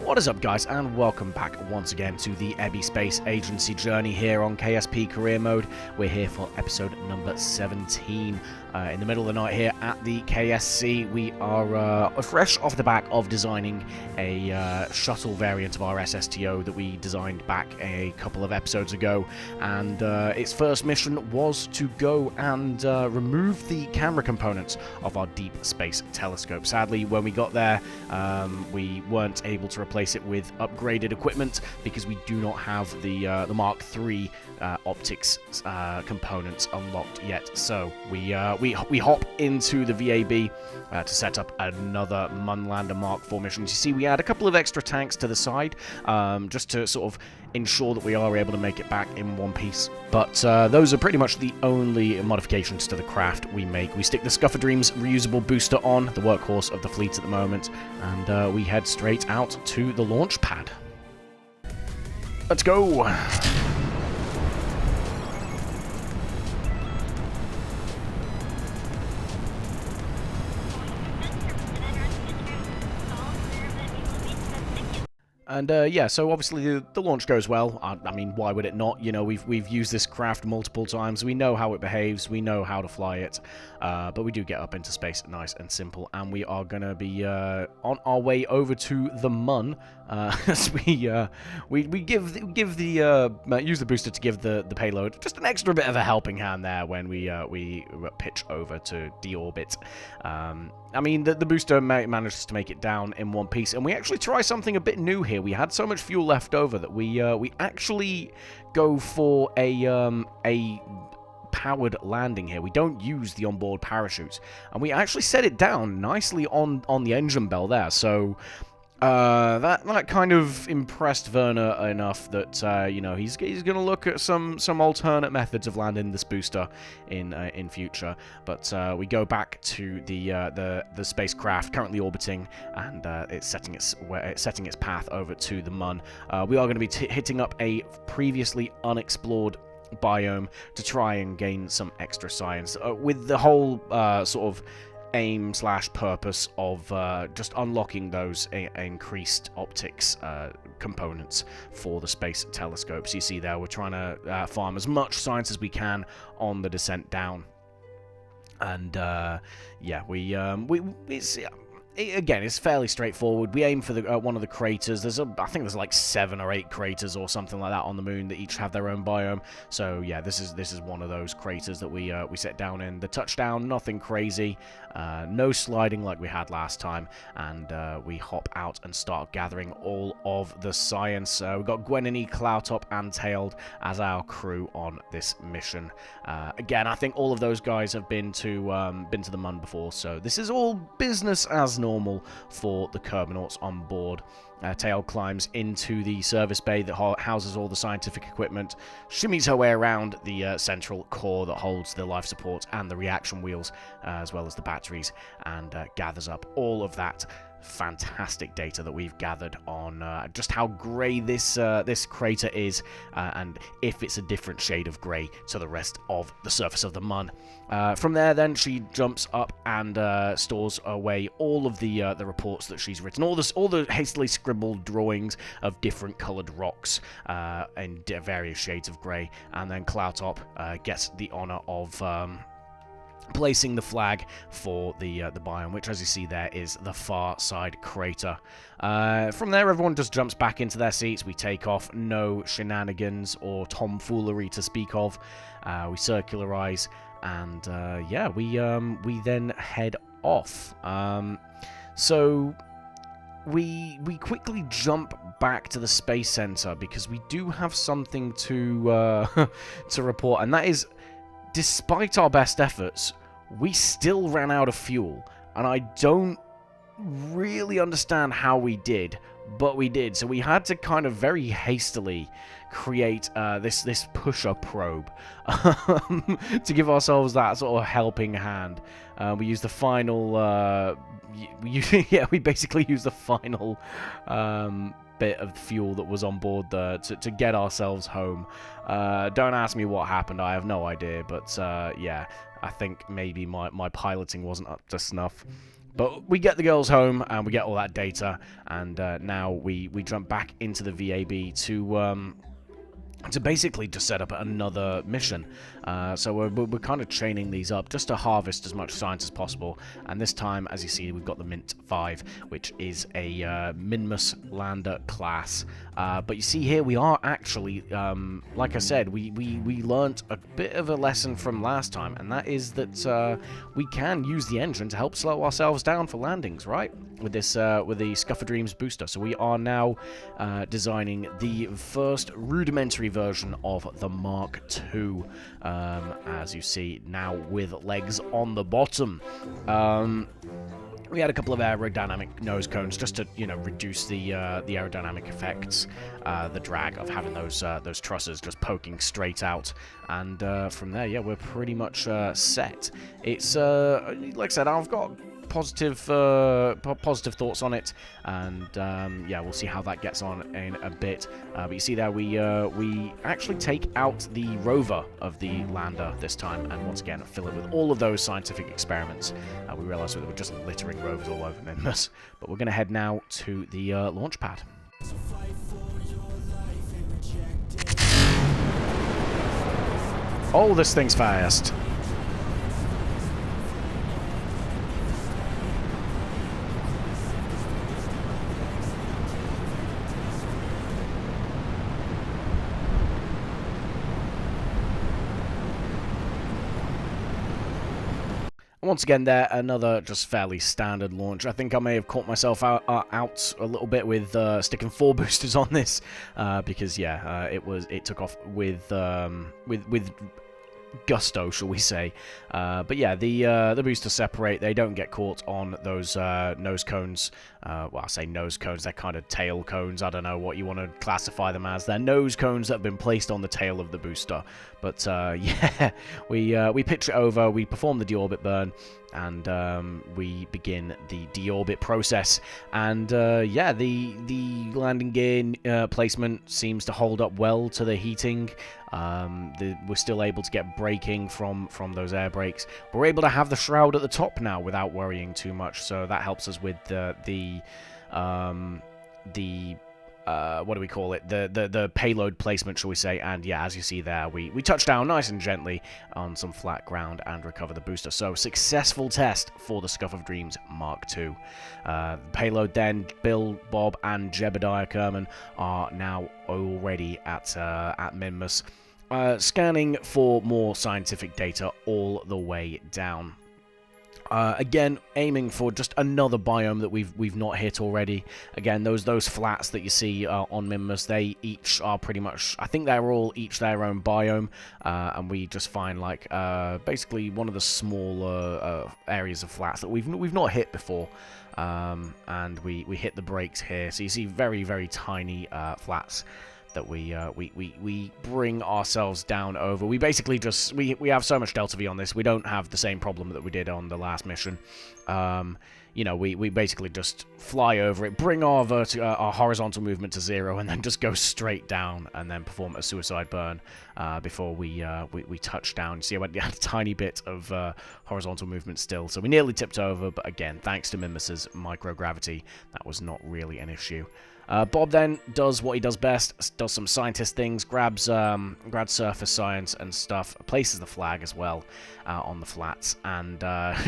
What is up, guys, and welcome back once again to the Ebby Space Agency journey here on KSP Career Mode. We're here for episode number 17. In the middle of the night here at the KSC, we are fresh off the back of designing a shuttle variant of our SSTO that we designed back a couple of episodes ago, and its first mission was to go and remove the camera components of our deep space telescope. Sadly, when we got there, we weren't able to replace it with upgraded equipment because we do not have the Mark III optics components unlocked yet. So we hop into the VAB to set up another Munlander Mark IV mission. You see, we add a couple of extra tanks to the side just to sort of ensure that we are able to make it back in one piece. But those are pretty much the only modifications to the craft we make. We stick the Scuffer Dreams reusable booster on, the workhorse of the fleet at the moment, and we head straight out to the launch pad. Let's go! And yeah, so obviously the launch goes well. I mean, why would it not? You know, we've used this craft multiple times. We know how it behaves. We know how to fly it. But we do get up into space nice and simple. And we are going to be on our way over to the Mun as we use the booster to give the payload just an extra bit of a helping hand there when we pitch over to deorbit. I mean, the booster manages to make it down in one piece, and we actually try something a bit new here. We had so much fuel left over that we actually go for a powered landing here. We don't use the onboard parachutes, and we actually set it down nicely on the engine bell there. So that kind of impressed Werner enough that you know, he's gonna look at some alternate methods of landing this booster in future. But we go back to the spacecraft currently orbiting, and it's setting its path over to the Mun. We are going to be hitting up a previously unexplored biome to try and gain some extra science with the whole sort of aim/purpose of just unlocking those increased optics components for the space telescopes. You see there, we're trying to farm as much science as we can on the descent down, and yeah, again, it's fairly straightforward. We aim for the one of the craters. I think there's like 7 or 8 craters or something like that on the moon that each have their own biome. So yeah, this is one of those craters that we set down in. The touchdown, nothing crazy, no sliding like we had last time, and we hop out and start gathering all of the science. We've got Gwenini, Cloudtop, and Tailed as our crew on this mission. Again, I think all of those guys have been to the Mun before, so this is all business as normal for the Kerbinauts on board. Tail climbs into the service bay that houses all the scientific equipment, shimmies her way around the central core that holds the life support and the reaction wheels, as well as the batteries, and gathers up all of that fantastic data that we've gathered on just how grey this crater is, and if it's a different shade of grey to the rest of the surface of the Mun. From there, then, she jumps up and stores away all of the reports that she's written, all the hastily scribbled drawings of different coloured rocks in various shades of grey, and then Cloudtop gets the honour of placing the flag for the biome, which, as you see there, is the far side crater. From there, everyone just jumps back into their seats. We take off, no shenanigans or tomfoolery to speak of. We circularize, and yeah, we then head off. So we quickly jump back to the space center because we do have something to to report, and that is, despite our best efforts, we still ran out of fuel, and I don't really understand how we did, but we did. So we had to kind of very hastily create this pusher probe to give ourselves that sort of helping hand. We used the final we basically used the final bit of fuel that was on board there to get ourselves home. Don't ask me what happened, I have no idea, but yeah, I think maybe my piloting wasn't up to snuff. But we get the girls home, and we get all that data, and now we jump back into the VAB to basically just set up another mission. So we're kind of chaining these up just to harvest as much science as possible. And this time, as you see, we've got the Mint 5, which is a Minmus Lander class. But you see here, we are actually, like I said, we learnt a bit of a lesson from last time, and that is that we can use the engine to help slow ourselves down for landings, right? With this, with the Scuff of Dreams booster. So we are now designing the first rudimentary version of the Mark II, as you see now with legs on the bottom. We had a couple of aerodynamic nose cones just to, you know, reduce the aerodynamic effects, the drag of having those trusses just poking straight out, and from there, yeah, we're pretty much set. It's like I said, I've got positive thoughts on it, and yeah, we'll see how that gets on in a bit. But you see there, we actually take out the rover of the lander this time, and once again fill it with all of those scientific experiments. We realised that we're just littering rovers all over Minmus, but we're going to head now to the launch pad. Oh, this thing's fast. Once again there, another just fairly standard launch. I think I may have caught myself out a little bit with sticking 4 boosters on this, because yeah, it took off with gusto, shall we say. But yeah, the boosters separate. They don't get caught on those nose cones. Well, I say nose cones, they're kind of tail cones. I don't know what you want to classify them as. They're nose cones that have been placed on the tail of the booster. But yeah, we pitch it over, we perform the deorbit burn, and we begin the deorbit process. And yeah, the landing gear placement seems to hold up well to the heating. We're still able to get braking from those air brakes. We're able to have the shroud at the top now without worrying too much, so that helps us with the what do we call it? The payload placement, shall we say? And yeah, as you see there, we touch down nice and gently on some flat ground and recover the booster. So successful test for the Scuff of Dreams Mark II. The payload then, Bill, Bob, and Jebediah Kerman are now already at Minmus, scanning for more scientific data all the way down. Again, aiming for just another biome that we've not hit already. Again, those flats that you see on Minmus, they each are pretty much, I think they're all each their own biome, and we just find like basically one of the smaller areas of flats that we've not hit before, and we hit the brakes here. So you see very, very tiny flats that we bring ourselves down over. We basically just we have so much Delta V on this. We don't have the same problem that we did on the last mission. You know, we basically just fly over it, bring our horizontal movement to 0, and then just go straight down, and then perform a suicide burn before we touch down. You see, I went a tiny bit of horizontal movement still, so we nearly tipped over. But again, thanks to Minmus's microgravity, that was not really an issue. Bob then does what he does best, does some scientist things, grabs surface science and stuff, places the flag as well on the flats, and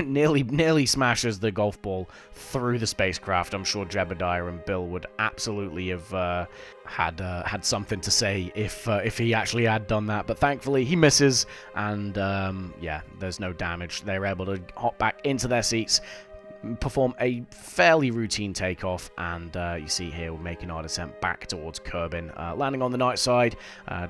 nearly smashes the golf ball through the spacecraft. I'm sure Jebediah and Bill would absolutely have had something to say if he actually had done that, but thankfully he misses, and yeah, there's no damage. They're able to hop back into their seats, perform a fairly routine takeoff, and you see here we're making our descent back towards Kerbin. Landing on the night side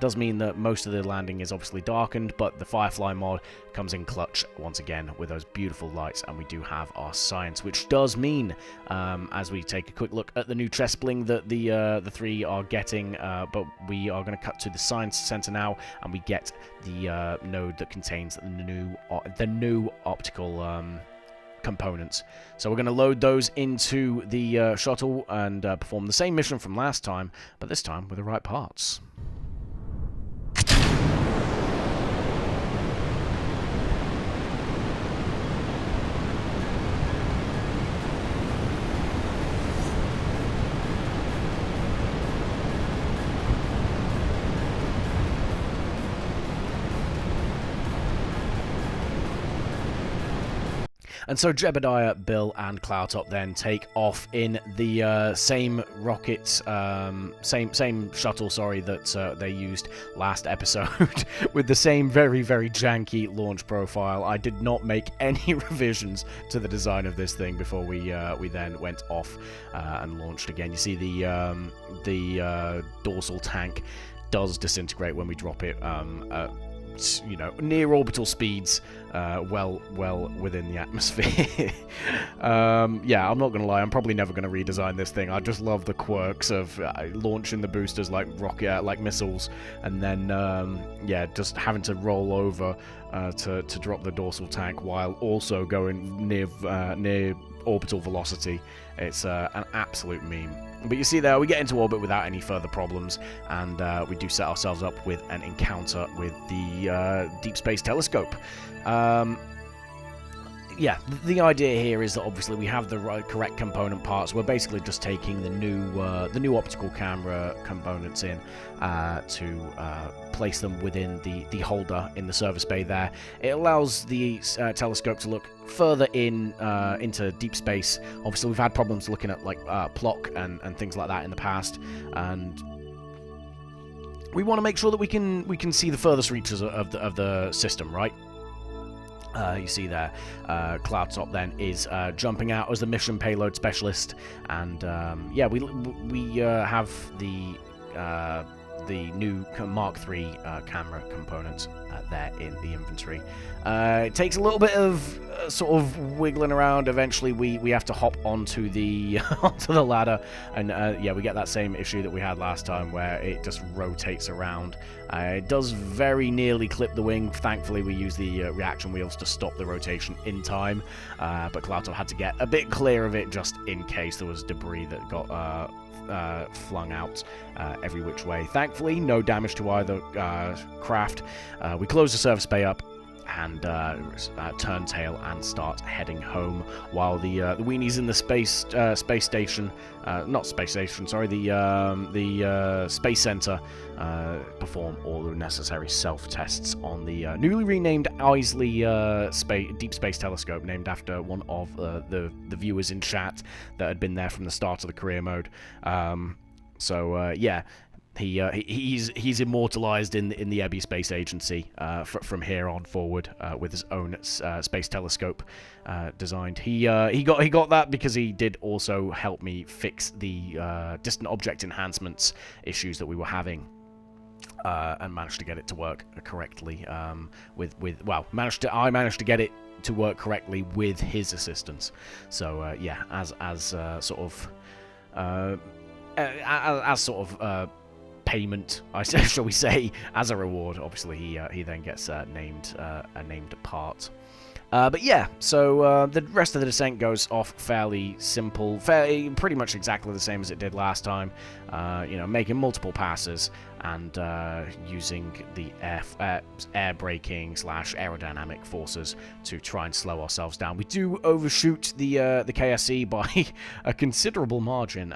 does mean that most of the landing is obviously darkened, but the Firefly mod comes in clutch once again with those beautiful lights, and we do have our science, which does mean, as we take a quick look at the new chest bling that the three are getting, but we are going to cut to the science center now, and we get the node that contains the new optical components. So we're going to load those into the shuttle and perform the same mission from last time, but this time with the right parts. And so Jebediah, Bill, and Cloudtop then take off in the same rocket, same shuttle, sorry, that they used last episode, with the same very, very janky launch profile. I did not make any revisions to the design of this thing before we then went off and launched again. You see the dorsal tank does disintegrate when we drop it. Near orbital speeds, well within the atmosphere. Yeah, I'm not gonna lie, I'm probably never gonna redesign this thing. I just love the quirks of launching the boosters like rocket, like missiles, and then just having to roll over to drop the dorsal tank while also going near orbital velocity. It's an absolute meme. But you see there, we get into orbit without any further problems, and we do set ourselves up with an encounter with the Deep Space Telescope. Yeah, the idea here is that obviously we have the correct component parts. We're basically just taking the new optical camera components in to place them within the holder in the service bay there. It allows the telescope to look further into deep space. Obviously, we've had problems looking at like Plock and things like that in the past, and we want to make sure that we can see the furthest reaches of the system, right? You see there, Cloudtop then is jumping out as the mission payload specialist, and yeah, we have the new Mark III camera components there in the inventory. It takes a little bit of sort of wiggling around. Eventually, we have to hop onto the onto the ladder, and yeah, we get that same issue that we had last time where it just rotates around. It does very nearly clip the wing. Thankfully, we use the reaction wheels to stop the rotation in time, but Cloudtop had to get a bit clear of it just in case there was debris that got flung out every which way. Thankfully, no damage to either craft. We close the service bay up and turn tail and start heading home, while the weenies in the space station, not space station, sorry, the space center perform all the necessary self-tests on the newly renamed Isley Deep Space Telescope, named after one of the viewers in chat that had been there from the start of the career mode. Yeah. He's immortalized in the Ebby Space Agency from here on forward with his own space telescope designed. He got that because he did also help me fix the distant object enhancements issues that we were having. And managed to get it to work correctly. I managed to get it to work correctly with his assistance. So yeah, as sort of payment, shall we say, as a reward. Obviously, he then gets named a named part. But yeah, so the rest of the descent goes off fairly simple, pretty much exactly the same as it did last time. Making multiple passes and using the air braking / aerodynamic forces to try and slow ourselves down. We do overshoot the KSE by a considerable margin.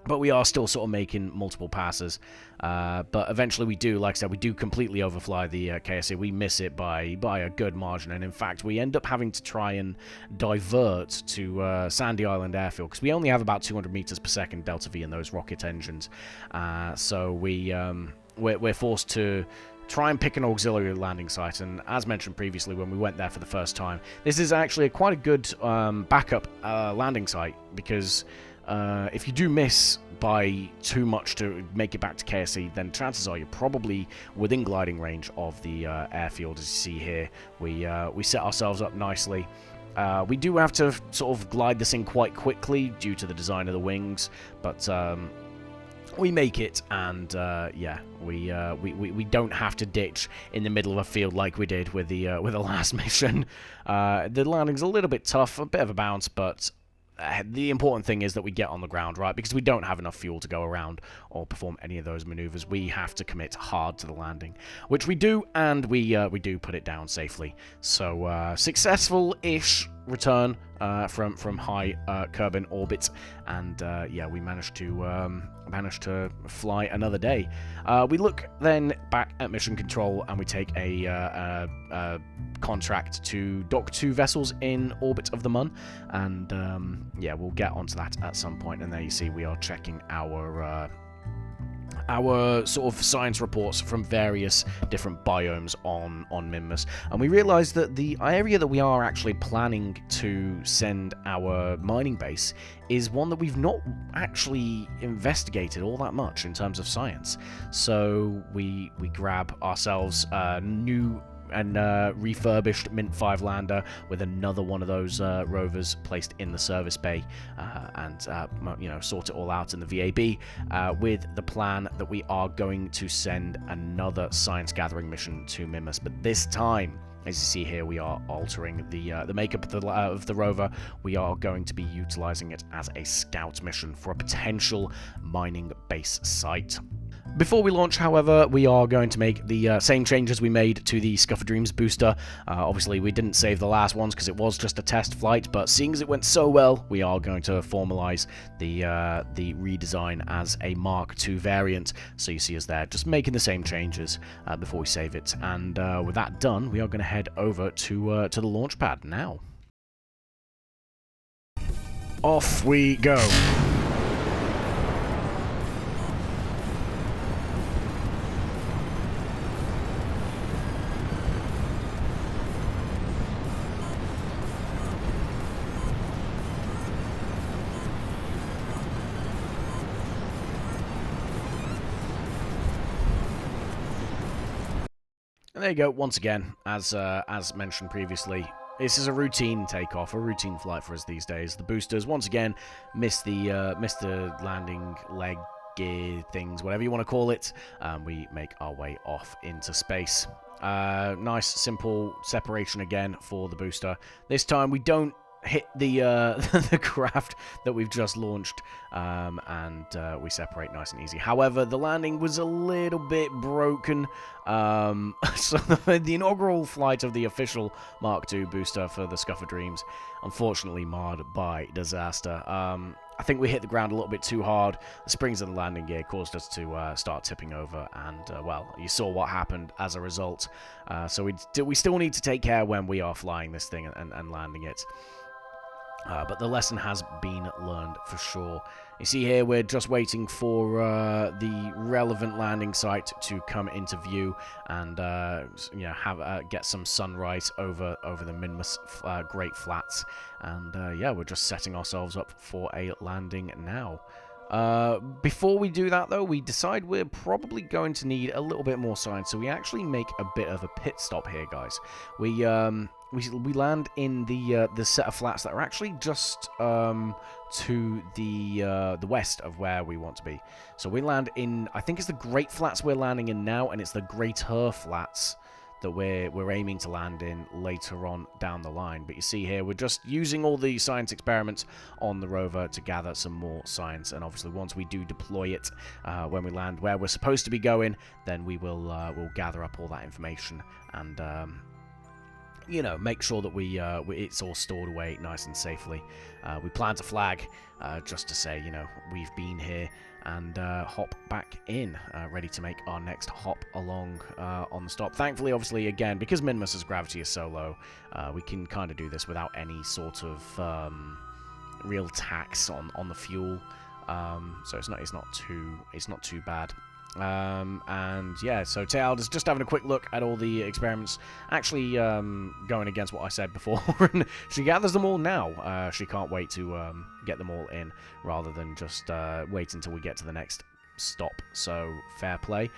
But we are still sort of making multiple passes. But eventually we do, like I said, we do completely overfly the KSA. We miss it by a good margin. And in fact, we end up having to try and divert to Sandy Island Airfield, because we only have about 200 meters per second Delta V in those rocket engines. So we're forced to try and pick an auxiliary landing site, and as mentioned previously when we went there for the first time, this is actually quite a good backup landing site, because if you do miss by too much to make it back to KSE, then chances are you're probably within gliding range of the airfield. As you see here, we set ourselves up nicely. We do have to sort of glide this in quite quickly due to the design of the wings, but we make it, and yeah, we don't have to ditch in the middle of a field like we did with the last mission. The landing's a little bit tough, a bit of a bounce, but the important thing is that we get on the ground, right? Because we don't have enough fuel to go around or perform any of those maneuvers. We have to commit hard to the landing, which we do, and we do put it down safely. So successful-ish return from high Kerbin orbit, and yeah, we managed to fly another day. We look then back at mission control, and we take a contract to dock 2 vessels in orbit of the Mun, and yeah, we'll get onto that at some point. And there you see we are checking our sort of science reports from various different biomes on Minmus, and we realized that the area that we are actually planning to send our mining base is one that we've not actually investigated all that much in terms of science. So we grab ourselves a new and refurbished Mint 5 lander with another one of those rovers placed in the service bay, and you know, sort it all out in the VAB, with the plan that we are going to send another science gathering mission to Minmus. But this time, as you see here, we are altering the makeup of the rover. We are going to be utilizing it as a scout mission for a potential mining base site. Before we launch, however, we are going to make the same changes we made to the Scuffer Dreams booster. Obviously, we didn't save the last ones because it was just a test flight, but seeing as it went so well, we are going to formalize the redesign as a Mark II variant. So you see us there, just making the same changes before we save it. And with that done, we are going to head over to the launch pad now. Off we go. And there you go, once again, as mentioned previously, this is a routine takeoff, a routine flight for us these days. The boosters, once again, missed the landing leg gear things, whatever you want to call it. We make our way off into space. Nice, simple separation again for the booster. This time we don't hit the the craft that we've just launched, and we separate nice and easy. However, the landing was a little bit broken, so the inaugural flight of the official Mark II booster for the Scuffer Dreams unfortunately marred by disaster. I think we hit the ground a little bit too hard. The springs of the landing gear caused us to start tipping over, and well, you saw what happened as a result. So we still need to take care when we are flying this thing and landing it. But the lesson has been learned for sure. You see here, we're just waiting for the relevant landing site to come into view, and you know, get some sunrise over the Minmus Great Flats. And yeah, we're just setting ourselves up for a landing now. Before we do that, though, we decide we're probably going to need a little bit more science, so we actually make a bit of a pit stop here, guys. We land in the set of flats that are actually just to the west of where we want to be. So we land in, I think it's the Great Flats we're landing in now, and it's the Greater Flats that we're aiming to land in later on down the line. But you see here, we're just using all the science experiments on the rover to gather some more science, and obviously once we do deploy it, when we land where we're supposed to be going, then we will we'll gather up all that information and you know, make sure that it's all stored away nice and safely. We plant a flag just to say, you know, we've been here, and hop back in, ready to make our next hop along on the stop. Thankfully, obviously, again, because Minmus's gravity is so low, we can kind of do this without any sort of real tax on the fuel. So it's not too bad. And yeah, so Teal'c is just having a quick look at all the experiments, actually going against what I said before. And she gathers them all now. She can't wait to get them all in, rather than just wait until we get to the next stop. So fair play,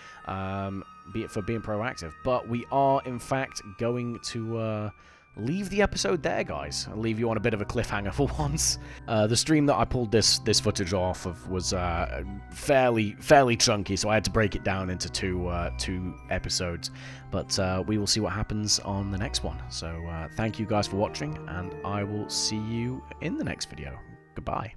be it for being proactive. But we are in fact going to leave the episode there, guys. I'll leave you on a bit of a cliffhanger for once. The stream that I pulled this footage off of was fairly chunky, so I had to break it down into two episodes. But we will see what happens on the next one. So thank you guys for watching, and I will see you in the next video. Goodbye.